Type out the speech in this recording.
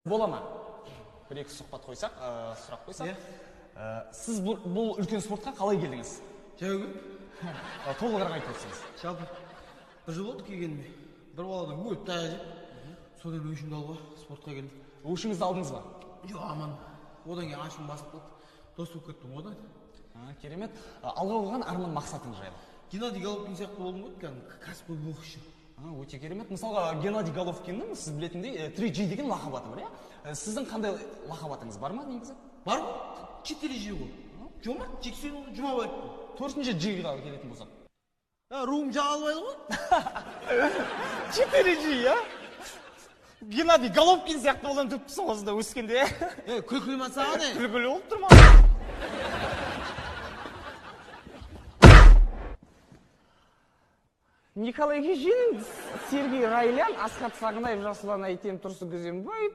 Бола ма? Бір-екі сұхбат қойсақ, сұрақ қойсақ. Сіз бұл үлкен спортқа қалай келдіңіз? Жауабы? Толығырақ айтып өтсеңіз. Жалпы бір жыл болды келгеніме. Бір баладан өтті таяжып. Содан өшімді алуға спортқа келдім. Өшіңізді алдыңыз ба? Жоқ, аман. Одан кейін ашым басып қалды. Дос болып кеттім одан. Керемет. Алға қойған арман мақсатыңыз жайлы. Геннадий Головкин сияқты болдым ғой, кәсіпқой боксшы. Өте керемет. Мысалға Геннадий Головкиннің сіз білетіндей 3G деген лақап аты бар, иә? Сіздің қандай лақап атыңыз бар ма негізі? Бар ғой, 4G ғой. Жомарт Жексенұлы Жұмабаев. 4-ші G-ға келетін болсақ. Руым жағалбайды ғой. 4G, иә? Геннадий Головкин сияқты болған түптісің осында өскенде. Күлкілі ма саған, Күлкілі болып тұр ма? Николай Кижин, Сергей Райлян, Асхат Сағынаев, Жасұлан Айтем, Тұрсын Күзембаев,